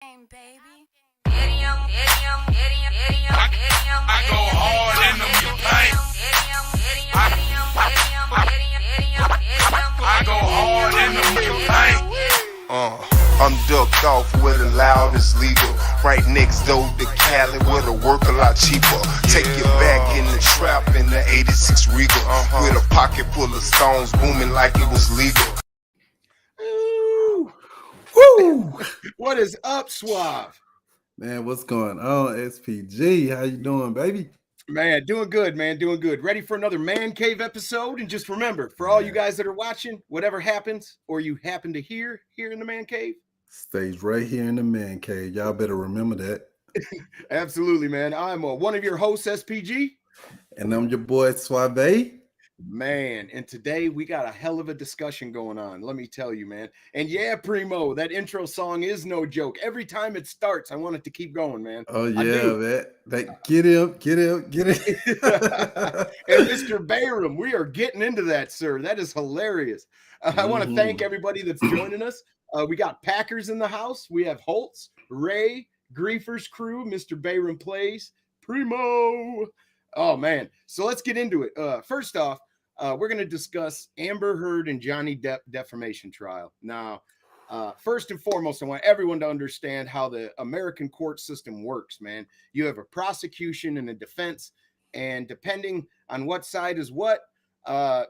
Baby. I go hard in the paint. I go hard in the paint. I'm ducked off where the loud is legal. Right next door to Cali where the work a lot cheaper. Take you back in the trap in the 86 Regal. With a pocket full of stones booming like it was legal. Woo! What is up, Suave? Man, what's going on, SPG? How you doing, baby? Man, doing good, man. Doing good. Ready for another Man Cave episode? And just remember, for all you guys that are watching, whatever happens or you happen to hear here in the Man Cave, stays right here in the Man Cave. Y'all better remember that. Absolutely, man. I'm one of your hosts, SPG. And I'm your boy, Suave. Man, and today we got a hell of a discussion going on. Let me tell you, man. And yeah, Primo, that intro song is no joke. Every time it starts, I want it to keep going, man. Oh, yeah, man. Get him. And Mr. Bayram, we are getting into that, sir. That is hilarious. I want to thank everybody that's joining us. We got Packers in the house. We have Holtz, Ray, Griefers crew, Mr. Bayram Plays, Primo. Oh, man. So let's get into it. First off, we're going to discuss Amber Heard and Johnny Depp defamation trial. Now, first and foremost, I want everyone to understand how the American court system works, man. You have a prosecution and a defense, and depending on what side is what,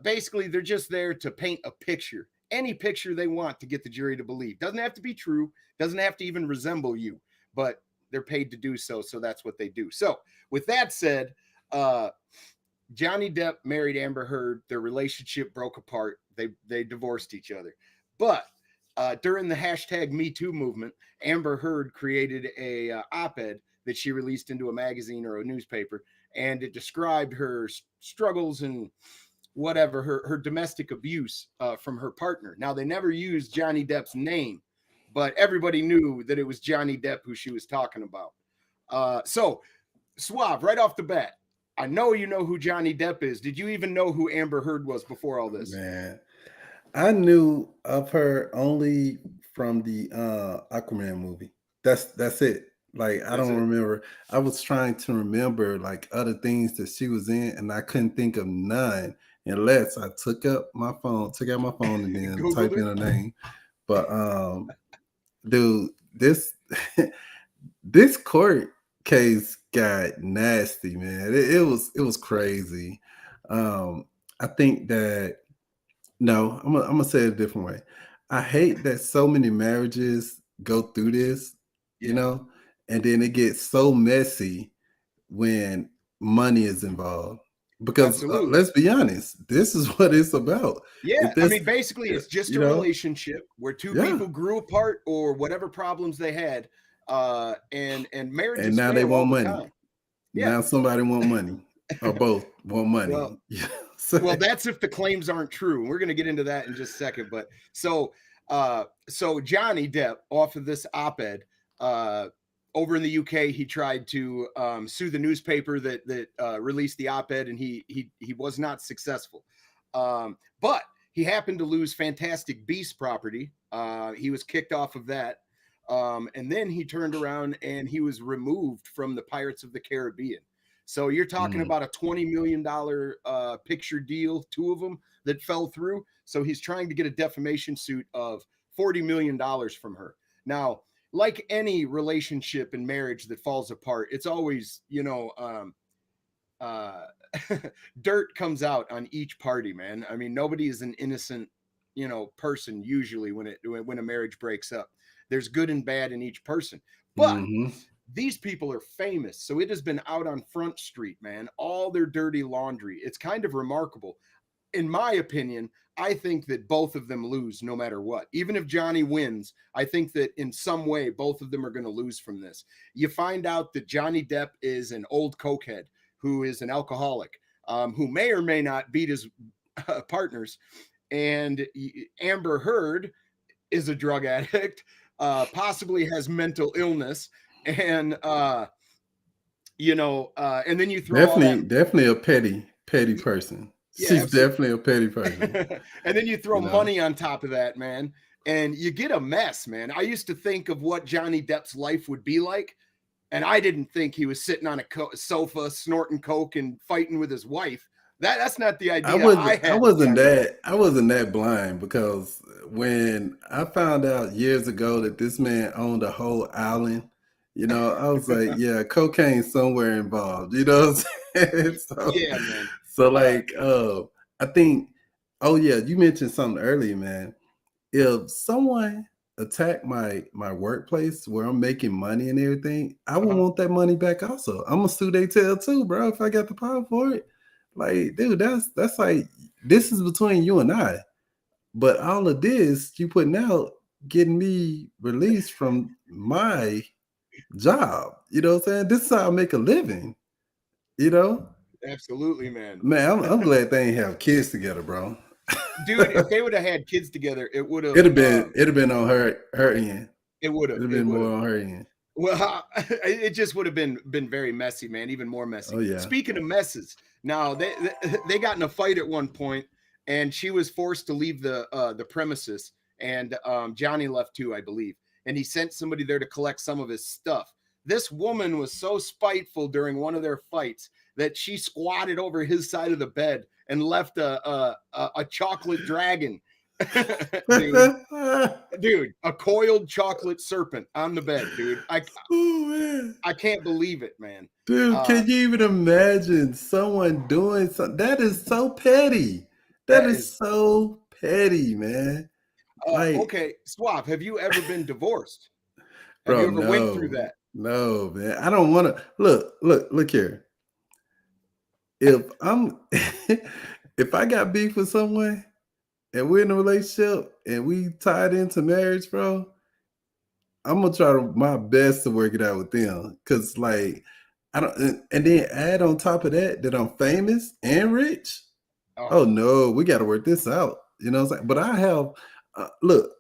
basically they're just there to paint a picture, any picture they want to get the jury to believe. Doesn't have to be true, doesn't have to even resemble you, but they're paid to do so, so that's what they do. So with that said, Johnny Depp married Amber Heard. Their relationship broke apart. They divorced each other. But during the hashtag Me Too movement, Amber Heard created a op-ed that she released into a magazine or a newspaper, and it described her struggles and whatever, her domestic abuse from her partner. Now, they never used Johnny Depp's name, but everybody knew that it was Johnny Depp who she was talking about. So, Suave, right off the bat, I know you know who Johnny Depp is. Did you even know who Amber Heard was before all this? Man, I knew of her only from the Aquaman movie. That's it. Like, I don't remember. I was trying to remember like other things that she was in, and I couldn't think of none unless I took out my phone and then type in her name. But dude, this this court case got nasty, man. It was crazy. I think that I'm gonna say it a different way. I hate that so many marriages go through this, you know, and then it gets so messy when money is involved. Because let's be honest, this is what it's about. Yeah, I mean, basically, it's just a relationship where two people grew apart or whatever problems they had. And marriage, and now they want money. Yeah. Now somebody want money, or both want money. Well, well, that's if the claims aren't true. We're going to get into that in just a second. But so Johnny Depp, off of this op-ed, over in the UK, he tried to sue the newspaper that released the op-ed, and he was not successful. But he happened to lose Fantastic Beasts property. He was kicked off of that. And then he turned around and he was removed from the Pirates of the Caribbean. So you're talking about a $20 million picture deal, two of them that fell through. So he's trying to get a defamation suit of $40 million from her. Now, like any relationship and marriage that falls apart, it's always, dirt comes out on each party, man. I mean, nobody is an innocent, person usually when a marriage breaks up. There's good and bad in each person. But these people are famous. So it has been out on Front Street, man. All their dirty laundry. It's kind of remarkable. In my opinion, I think that both of them lose no matter what. Even if Johnny wins, I think that in some way, both of them are going to lose from this. You find out that Johnny Depp is an old cokehead who is an alcoholic, who may or may not beat his partners. And Amber Heard is a drug addict. Possibly has mental illness, and and then you throw definitely a petty person. Yeah, she's definitely a petty person. And then you throw money on top of that, man. and you get a mess, man. I used to think of what Johnny Depp's life would be like, and I didn't think he was sitting on a sofa snorting coke and fighting with his wife. That's not the idea I I had of wasn't Johnny Depp. that I wasn't that blind, because when I found out years ago that this man owned a whole island, I was like, yeah, cocaine somewhere involved. You know what I'm saying? Yeah, man. So like, I think, oh yeah, you mentioned something earlier, man. If someone attacked my workplace where I'm making money and everything, I would want that money back also. I'm gonna sue they tell too, bro, if I got the power for it. Like, dude, that's like, this is between you and I. But all of this you putting out, getting me released from my job. You know what I'm saying? This is how I make a living, you know? Absolutely, man. Man, I'm glad they ain't have kids together, bro. Dude, if they would have had kids together, it would have. It'd have been on her end. It would have. It'd have been more on her end. Well, it just would have been very messy, man. Even more messy. Oh, yeah. Speaking of messes, now they got in a fight at one point, and she was forced to leave the premises, and Johnny left too, I believe. And he sent somebody there to collect some of his stuff. This woman was so spiteful during one of their fights that she squatted over his side of the bed and left a chocolate dragon. dude, a coiled chocolate serpent on the bed, dude. I can't believe it, man. Dude, can you even imagine someone doing something? That is so petty. That is so petty, man. Okay, Swab, have you ever been divorced? Have Bro, you ever went through that? No, man. I don't want to look here. If if I got beef with someone and we're in a relationship and we tied into marriage, bro, I'm gonna try my best to work it out with them. Cause like, I don't, and then add on top of that I'm famous and rich. Oh no, we got to work this out. You know what I'm saying? But I have, look,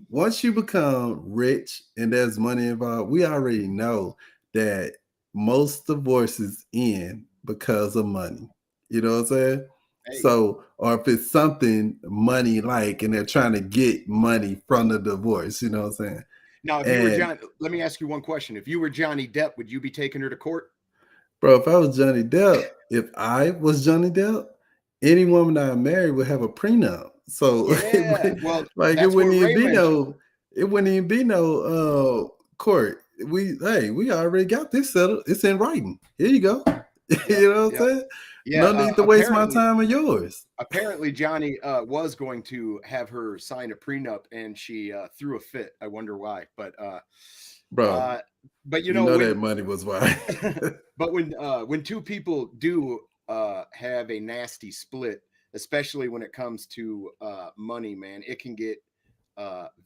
once you become rich and there's money involved, we already know that most divorces end because of money. You know what I'm saying? Hey. So, or if it's something money like, and they're trying to get money from the divorce, you know what I'm saying? Now, if you were John, let me ask you one question. If you were Johnny Depp, would you be taking her to court? Bro, if I was Johnny Depp, any woman I married would have a prenup. So like it wouldn't even be no court. We already got this settled. It's in writing. Here you go. You know what I'm saying? Yeah, no need to waste my time or yours. Apparently, Johnny was going to have her sign a prenup, and she threw a fit. I wonder why, but you know that money was why. But when two people do have a nasty split, especially when it comes to money, man, it can get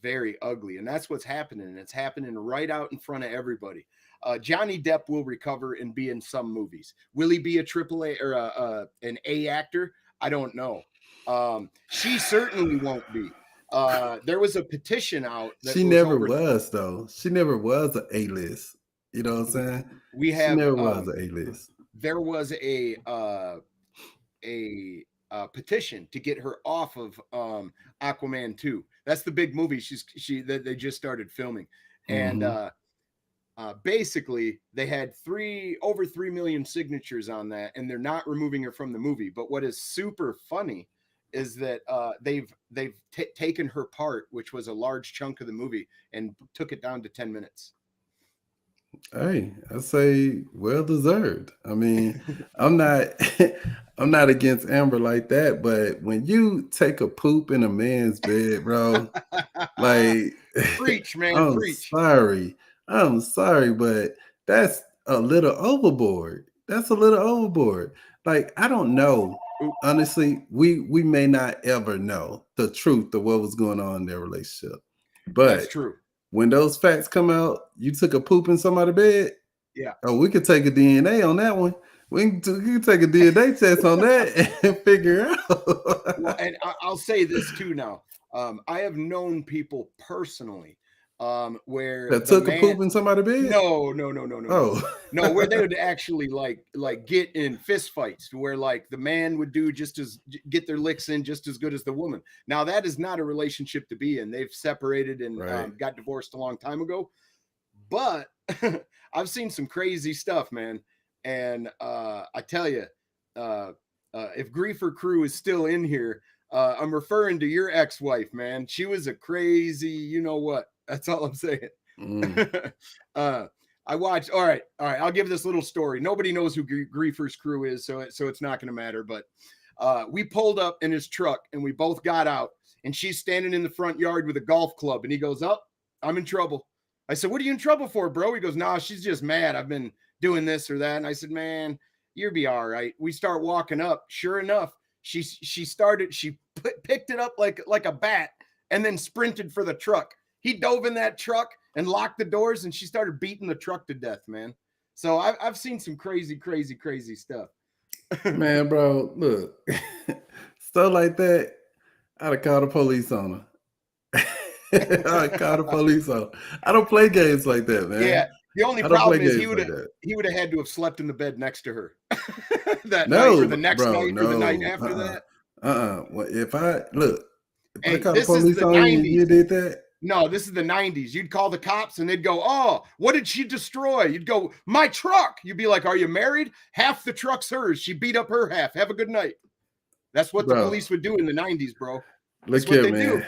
very ugly, and that's what's happening. And it's happening right out in front of everybody. Johnny Depp will recover and be in some movies. Will he be a AAA or an A actor? I don't know. She certainly won't be. There was a petition out. She never was, though. She never was an A-list. You know what I'm saying? She never was an A-list. There was a petition to get her off of Aquaman 2. That's the big movie that they just started filming. And basically they had over 3 million signatures on that, and they're not removing her from the movie. But what is super funny is that they've taken her part, which was a large chunk of the movie, and took it down to 10 minutes. Hey, I say well deserved. I mean, I'm not against Amber like that, but when you take a poop in a man's bed, bro, like preach, man, preach. I'm sorry, but that's a little overboard. Like, I don't know. Honestly, we may not ever know the truth of what was going on in their relationship. But that's true. When those facts come out, you took a poop in somebody's bed. Yeah. Oh, we could take a DNA on that one. We can take a DNA test on that and figure out. Well, and I'll say this too now. I have known people personally where That the took a man poop in somebody's bed? no, Oh. no, where they would actually like get in fist fights, where like the man would do get their licks in just as good as the woman. Now that is not a relationship to be in. They've separated and Right. got divorced a long time ago. But I've seen some crazy stuff, man. And I tell you, if Griefer Crew is still in here, I'm referring to your ex-wife, man. She was a crazy, you know what? That's all I'm saying. I watched. All right. I'll give this little story. Nobody knows who Griefer's Crew is, so it's not going to matter. But we pulled up in his truck, and we both got out, and she's standing in the front yard with a golf club, and he goes, "Up, I'm in trouble." I said, "What are you in trouble for, bro?" He goes, "Nah, she's just mad. I've been doing this or that." And I said, "Man, you'll be all right." We start walking up. Sure enough, she picked it up like a bat and then sprinted for the truck. He dove in that truck and locked the doors, and she started beating the truck to death, man. So I've seen some crazy stuff. Man, bro, look, stuff like that, I'd have called the police on her. I'd call the police on her. I don't play games like that, man. Yeah. The only I don't play problem is games like that. he would have had to have slept in the bed next to her that No, night or the next bro, night or the night no, after that. Well, if I Hey, call the this is police the on you and 90s. you did that, No, this is the 90s. You'd call the cops and they'd go, "Oh, what did she destroy?" You'd go, "My truck." You'd be like, "Are you married? Half the truck's hers. She beat up her half. Have a good night." That's what the bro, police would do in the 90s, bro. look That's what here, they man. do.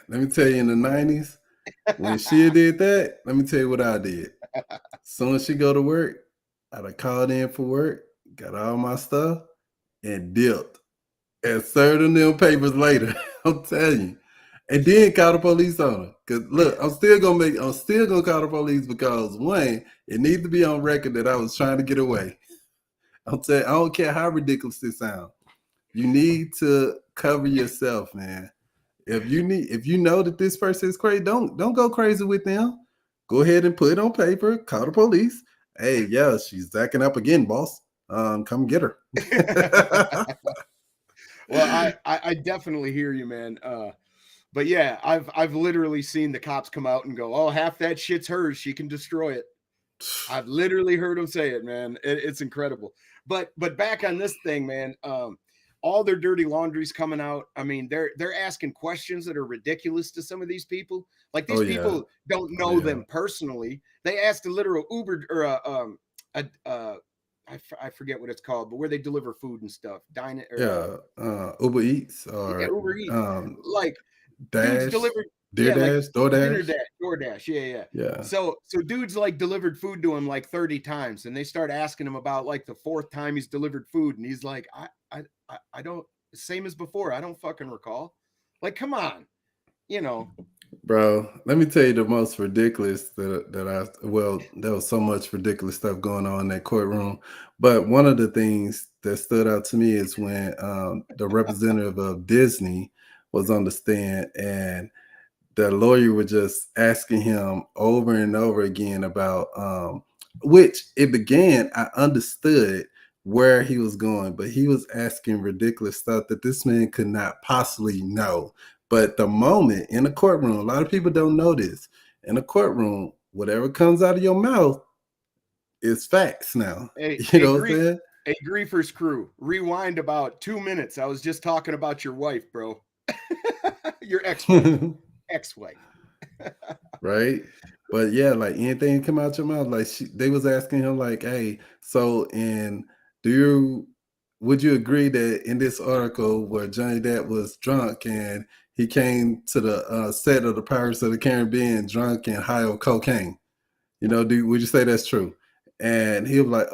Let me tell you, in the 90s, when she did that, let me tell you what I did. As soon as she go to work, I'd have called in for work, got all my stuff, and dipped. And served them papers later. I'm telling you. And then call the police on her. Cause look, I'm still gonna call the police because one, it needs to be on record that I was trying to get away. I'm telling you, I don't care how ridiculous it sounds. You need to cover yourself, man. If you know that this person is crazy, don't go crazy with them. Go ahead and put it on paper, call the police. Hey, yeah, she's acting up again, boss. Come get her. Well, I definitely hear you, man. But yeah, I've literally seen the cops come out and go, "Oh, half that shit's hers. She can destroy it." I've literally heard them say it, man. It's incredible. But back on this thing, man. All their dirty laundry's coming out. I mean, they're asking questions that are ridiculous to some of these people. Like these people don't know them personally. They asked a literal Uber or I forget what it's called, but where they deliver food and stuff. Dine or Uber Eats or Uber Eats. Like Dash, dudes delivered DoorDash. Yeah. So dudes like delivered food to him like 30 times, and they start asking him about like the fourth time he's delivered food, and he's like, I don't, same as before. I don't fucking recall. Like, come on, you know. Bro, let me tell you the most ridiculous there was so much ridiculous stuff going on in that courtroom. But one of the things that stood out to me is when the representative of Disney was on the stand and the lawyer was just asking him over and over again about which it began, I understood where he was going, but he was asking ridiculous stuff that this man could not possibly know. But the moment in the courtroom, a lot of people don't know this. In the courtroom, whatever comes out of your mouth is facts now. Hey, you know what I'm saying? Hey, Griefer's Crew, rewind about 2 minutes. I was just talking about your wife, bro. Your ex-wife. Right? But yeah, like anything come out your mouth, like they was asking him, like, "Hey, so would you agree that in this article where Johnny Depp was drunk and he came to the set of the Pirates of the Caribbean drunk and high on cocaine? You know, would you say that's true?" And he was like,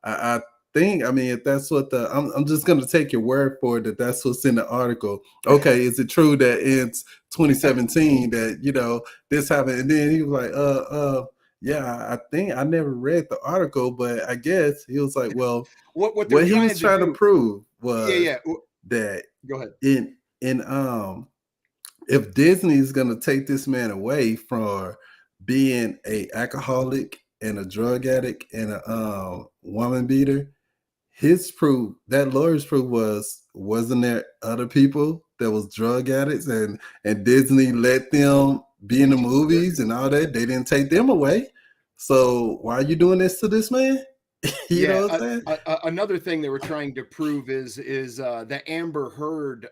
I think, I mean, if that's what I'm just gonna take your word for it that's what's in the article. Okay, is it true that in 2017 that this happened? And then he was like, yeah, I think I never read the article, but I guess he was like, well, what he was trying to prove was that go ahead. in if Disney is gonna take this man away for being a alcoholic and a drug addict and a woman beater, his proof, that lawyer's proof wasn't there other people that was drug addicts and Disney let them be in the movies and all that. They didn't take them away. So why are you doing this to this man? You Yeah, know what I'm saying? another thing they were trying to prove is the Amber Heard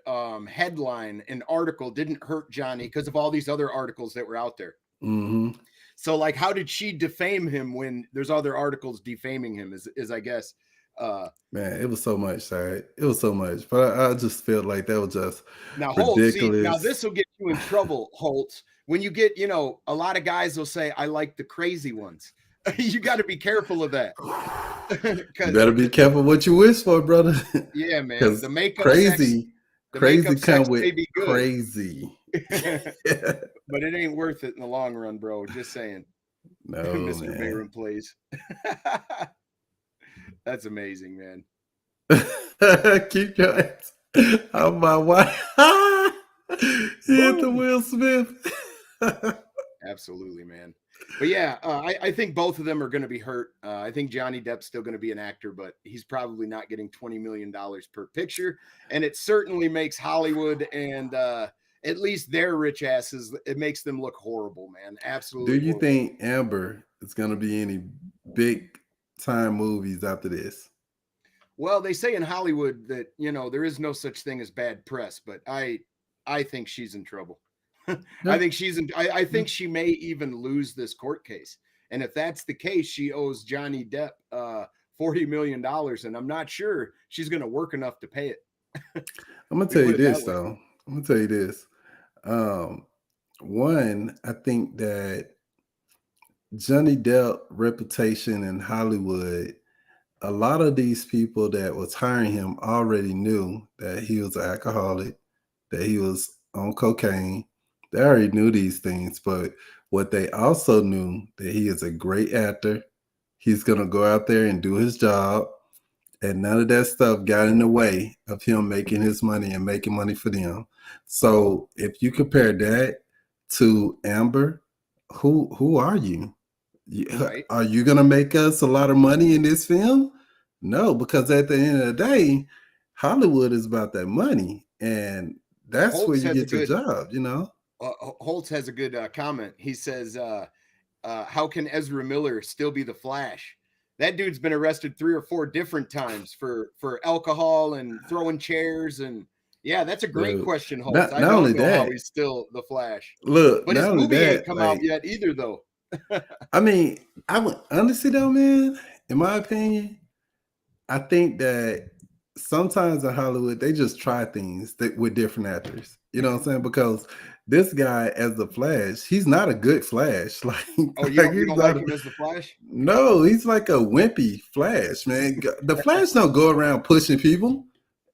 headline and article didn't hurt Johnny because of all these other articles that were out there. Mm-hmm. So, like, how did she defame him when there's other articles defaming him? Is I guess. Man, it was so much, sorry. It was so much. But I just felt like that was just Now, Holt, see, now ridiculous. this will get you in trouble, Holt. When you get, a lot of guys will say, I like the crazy ones. You got to be careful of that. You better be careful what you wish for, brother. Yeah, man. Because The makeup crazy, the crazy makeup come sex with may be good. crazy. But it ain't worth it in the long run, bro. Just saying. No, Mr. man. Bayram plays. That's amazing, man. Keep your ass. How my wife? He hit the Will Smith. Absolutely, man. But yeah, I think both of them are going to be hurt. I think Johnny Depp's still going to be an actor, but he's probably not getting $20 million per picture. And it certainly makes Hollywood and at least their rich asses, it makes them look horrible, man. Absolutely. Do you horrible. think Amber is going to be any big time movies after this? Well, they say in Hollywood that, there is no such thing as bad press, but I think she's in trouble. I think I think she may even lose this court case. And if that's the case, she owes Johnny Depp $40 million. And I'm not sure she's going to work enough to pay it. I'm going to tell you this, though. I'm going to tell you this. One, I think that Johnny Depp reputation in Hollywood, a lot of these people that was hiring him already knew that he was an alcoholic, that he was on cocaine. They already knew these things, but what they also knew that he is a great actor. He's going to go out there and do his job, and none of that stuff got in the way of him making his money and making money for them. So if you compare that to Amber, who are you? Right. Are you going to make us a lot of money in this film? No, because at the end of the day, Hollywood is about that money, and that's Holtz where you get your job, Holtz has a good comment. He says, how can Ezra Miller still be the Flash? That dude's been arrested 3 or 4 different times for alcohol and throwing chairs. And yeah, that's a great question, Holtz. I don't know how he's still the Flash. Look, but his movie ain't come out yet either, though. I mean, I would honestly though, man, in my opinion, I think that sometimes in Hollywood, they just try things with different actors. You know what I'm saying? Because this guy as the Flash, he's not a good Flash. Like, you don't like him as the Flash? No, he's like a wimpy Flash, man. The Flash don't go around pushing people,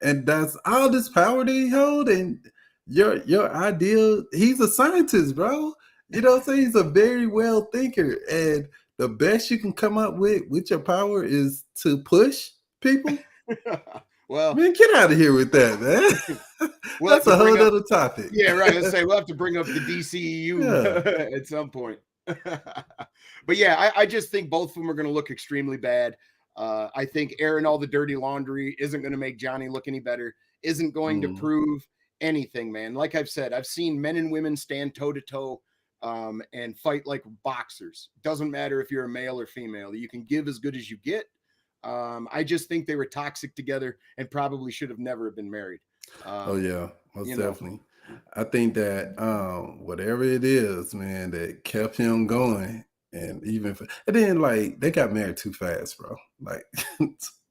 and that's all this power that he hold. And your ideal, he's a scientist, bro. You know what I'm saying? He's a very well thinker, and the best you can come up with your power is to push people. Well, man, get out of here with that, man. That's a whole other topic. Yeah, right. Let's say we'll have to bring up the DCEU at some point. But yeah, I just think both of them are going to look extremely bad. I think airing all the dirty laundry isn't going to make Johnny look any better, isn't going to prove anything, man. Like I've said, I've seen men and women stand toe to toe and fight like boxers. Doesn't matter if you're a male or female. You can give as good as you get. I just think they were toxic together and probably should have never been married. Oh yeah, most definitely. I think that whatever it is, man, that kept him going, and then like they got married too fast, bro. Like,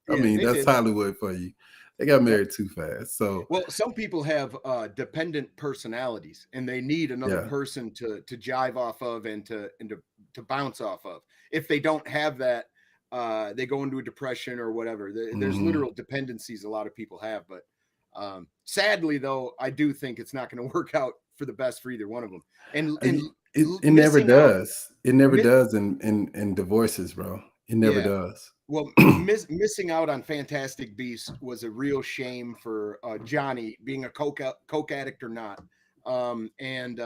I mean, that's Hollywood for you. They got married too fast. So, well, some people have dependent personalities, and they need another person to jive off of and to bounce off of. If they don't have that, they go into a depression or whatever. There's literal dependencies a lot of people have, but sadly, though, I do think it's not going to work out for the best for either one of them. And it never does. It never does in divorces, bro. It never does. Well, missing out on Fantastic Beasts was a real shame for Johnny, being a coke addict or not, and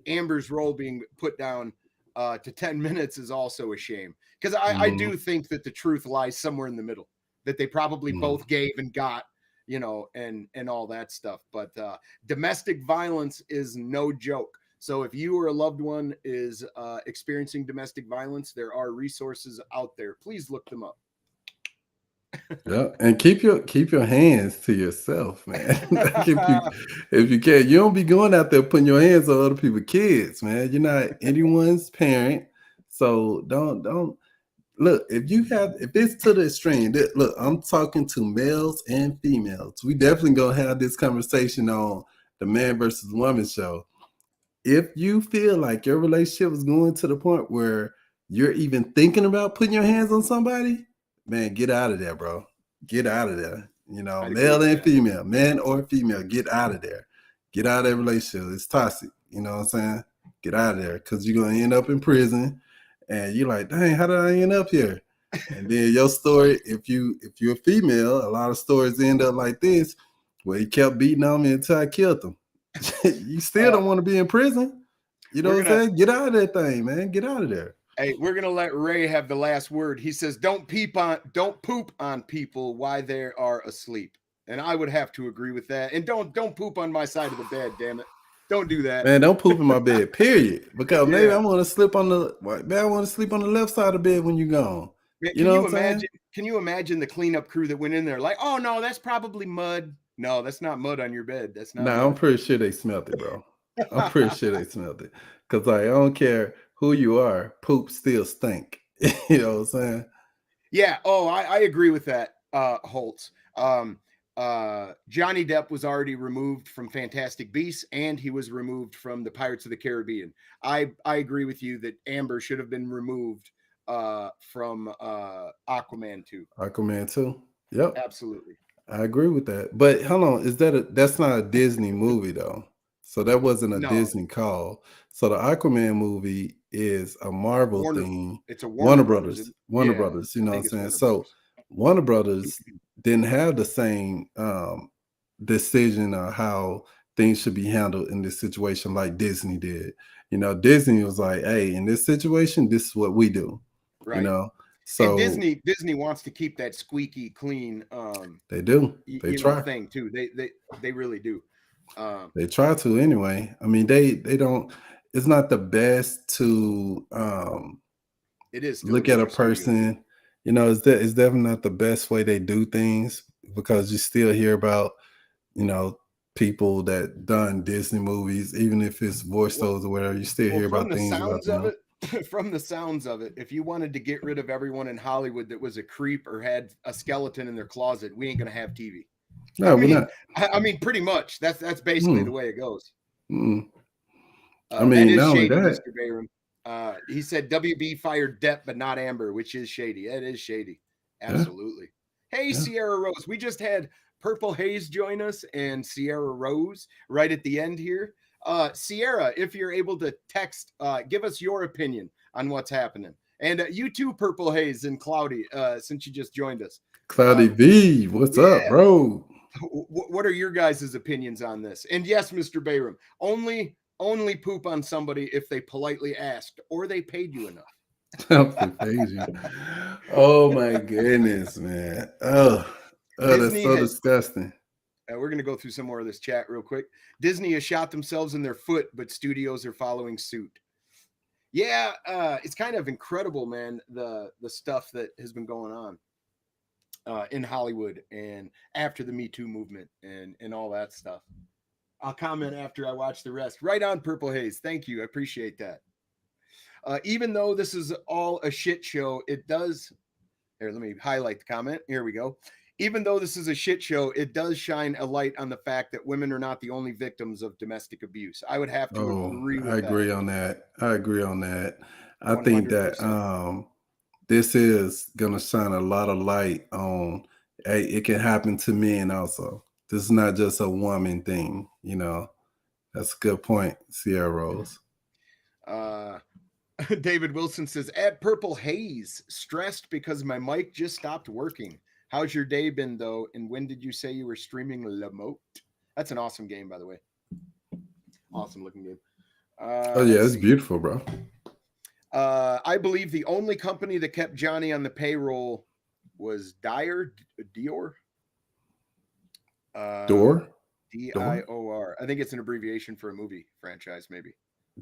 Amber's role being put down to 10 minutes is also a shame, because I do think that the truth lies somewhere in the middle, that they probably both gave and got, and all that stuff. But domestic violence is no joke. So if you or a loved one is experiencing domestic violence, there are resources out there. Please look them up. Yeah, and keep your hands to yourself, man. Like if you can, you don't be going out there putting your hands on other people's kids, man. You're not anyone's parent, so don't look. If it's to the extreme, look, I'm talking to males and females. We definitely gonna have this conversation on the Man versus Woman show. If you feel like your relationship is going to the point where you're even thinking about putting your hands on somebody, man, get out of there, bro. Get out of there. You know, I'd agree male with and that. female, man or female, get out of there. Get out of that relationship. It's toxic. You know what I'm saying? Get out of there because you're gonna end up in prison, and you're like, dang, how did I end up here? And then your story, if you're a female, a lot of stories end up like this, where he kept beating on me until I killed him. You still don't want to be in prison. You know what I'm saying? Get out of that thing, man. Get out of there. Hey, we're gonna let Ray have the last word. He says, don't poop on people while they are asleep. And I would have to agree with that. And don't poop on my side of the bed, damn it. Don't do that. Man, don't poop in my bed, period. Because maybe I want to sleep on the left side of the bed when you're gone. Man, you know what I'm saying? Can you imagine the cleanup crew that went in there like, oh no, that's probably mud. No, that's not mud on your bed. That's not. Nah, I'm pretty sure they smelled it, bro. I'm pretty sure they smelled it. Because like, I don't care who you are, poop still stink. You know what I'm saying? Yeah. Oh, I agree with that, Holtz. Johnny Depp was already removed from Fantastic Beasts, and he was removed from the Pirates of the Caribbean. I agree with you that Amber should have been removed from Aquaman 2. Aquaman 2? Yep. Absolutely. I agree with that. But hold on, that's not a Disney movie though. So that wasn't a Disney call. So the Aquaman movie is a Marvel thing. It's a Warner Brothers. Warner Brothers, you know what I'm saying? So Warner Brothers didn't have the same decision on how things should be handled in this situation like Disney did. You know, Disney was like, hey, in this situation, this is what we do. Right. You know. So and Disney wants to keep that squeaky clean. They do. They try thing too. They really do. They try to anyway. I mean, they don't. It's not the best to it is look at a person. You know, it's definitely not the best way they do things because you still hear about, you know, people that done Disney movies, even if it's voiceovers or whatever. You still hear about things about them. From the sounds of it, if you wanted to get rid of everyone in Hollywood that was a creep or had a skeleton in their closet, we ain't gonna have TV. No, we're not. I mean, pretty much. That's basically the way it goes. I mean, that is not only shady, that. Mr. Bayram. He said WB fired Depp, but not Amber, which is shady. That is shady. Absolutely. Yeah. Hey, Sierra Rose. We just had Purple Haze join us and Sierra Rose right at the end here. Sierra, if you're able to text, give us your opinion on what's happening. And you too, Purple Haze and Cloudy, since you just joined us. Cloudy V, what's up, bro? What are your guys' opinions on this? And yes, Mr. Bayram, only poop on somebody if they politely asked or they paid you enough. They paid you. Oh my goodness, man. Oh, that's so disgusting. We're going to go through some more of this chat real quick. Disney has shot themselves in their foot, but studios are following suit. Yeah, it's kind of incredible, man, the stuff that has been going on in Hollywood and after the Me Too movement and all that stuff. I'll comment after I watch the rest. Right on, Purple Haze. Thank you. I appreciate that. Even though this is all a shit show, it does... Here, let me highlight the comment. Here we go. Even though this is a shit show, it does shine a light on the fact that women are not the only victims of domestic abuse. I would have to agree with that. I agree on that. I 100%. Think that this is going to shine a lot of light on, hey, it can happen to men also. This is not just a woman thing, you know. That's a good point, Sierra Rose. David Wilson says, at Purple Haze, stressed because my mic just stopped working. How's your day been, though? And when did you say you were streaming Lamote? That's an awesome game, by the way. Awesome looking game. It's beautiful, bro. I believe the only company that kept Johnny on the payroll was Dior. Door? Dior. I think it's an abbreviation for a movie franchise, maybe.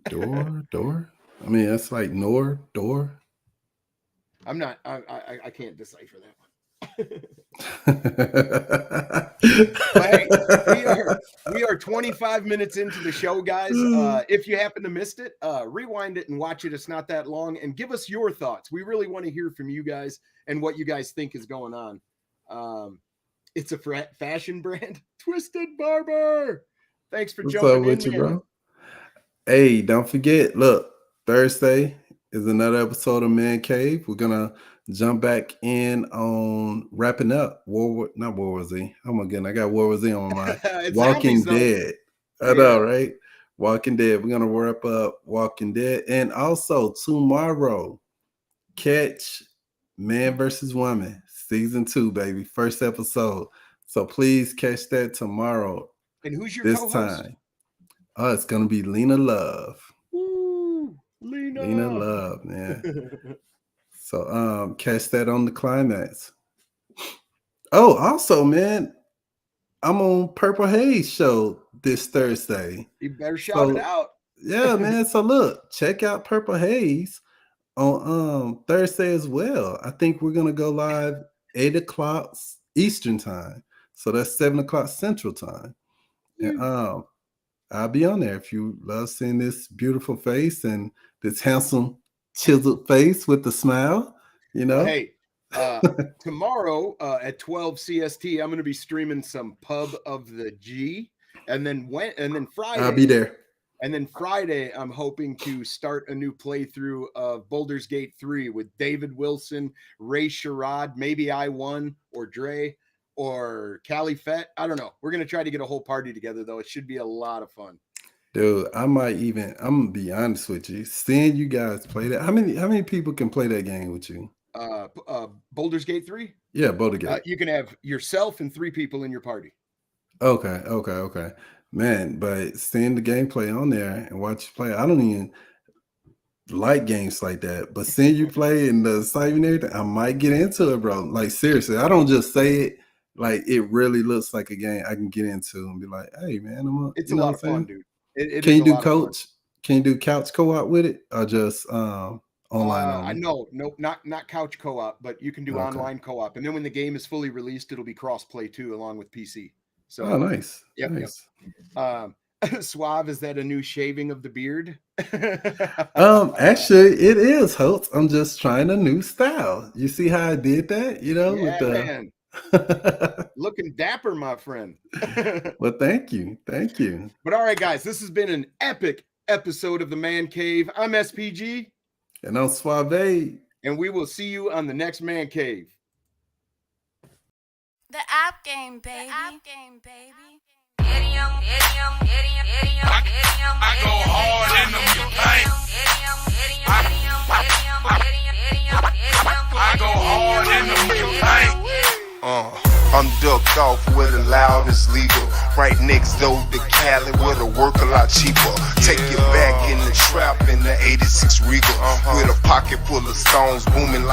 Door. I mean, that's like door. I'm not. I can't decipher that one. But hey, we are 25 minutes into the show, guys. If you happen to missed it, rewind it and watch it. It's not that long, and give us your thoughts. We really want to hear from you guys and what you guys think is going on. It's a fashion brand, Twisted Barber. Thanks for What's jumping up with in, you, man. bro? Hey, don't forget, look, Thursday is another episode of Man Cave. We're gonna jump back in on wrapping up not World War Z. Oh my goodness, I got World War Z on my mind. Walking zombies, Dead. I know, right? Walking Dead. We're gonna wrap up Walking Dead. And also tomorrow, catch Man vs. Woman, season 2, baby. First episode. So please catch that tomorrow. And who's your this co-host? time? Oh, it's gonna be Lena Love. Woo, Lena Love, man. So catch that on the climax. Oh, also, man, I'm on Purple Haze show this Thursday. You better shout it out. Yeah, man. So look, check out Purple Haze on Thursday as well. I think we're gonna go live 8 o'clock Eastern time. So that's 7 o'clock Central time. And I'll be on there if you love seeing this beautiful face and this handsome chiseled face with the smile, you know. Well, hey, tomorrow at 12 CST, I'm going to be streaming some Pub of the G, and then Friday I'll be there. And then Friday, I'm hoping to start a new playthrough of Baldur's Gate 3 with David Wilson, Ray Sherrod, maybe I1 or Dre or Cali Fett. I don't know. We're going to try to get a whole party together, though. It should be a lot of fun. Dude, I'm gonna be honest with you. Seeing you guys play that, how many people can play that game with you? Baldur's Gate 3? Yeah, Baldur's Gate. You can have yourself and 3 people in your party. Okay. Man, but seeing the gameplay on there and watch you play, I don't even like games like that. But seeing you play and the site and everything, I might get into it, bro. Like seriously, I don't just say it. Like it really looks like a game I can get into and be like, hey man, it's a lot of fun, dude. Can you do coach? Can you do couch co-op with it or just online only? No, not couch co-op, but you can do online co-op. And then when the game is fully released, it'll be cross-play too, along with PC. So nice. Yep. Suave, is that a new shaving of the beard? Actually, it is, Holtz. I'm just trying a new style. You see how I did that? You know, yeah, with the man. Looking dapper, my friend. Well, thank you. But all right, guys, this has been an epic episode of the Man Cave. I'm SPG. And I'm Suave. And we will see you on the next Man Cave. The app game, baby. I go hard in the paint. I go hard in the paint. I'm ducked off where the loud is legal. Right next door to Cali where the work a lot cheaper. Take you back in the trap in the 86 Regal. With a pocket full of stones booming like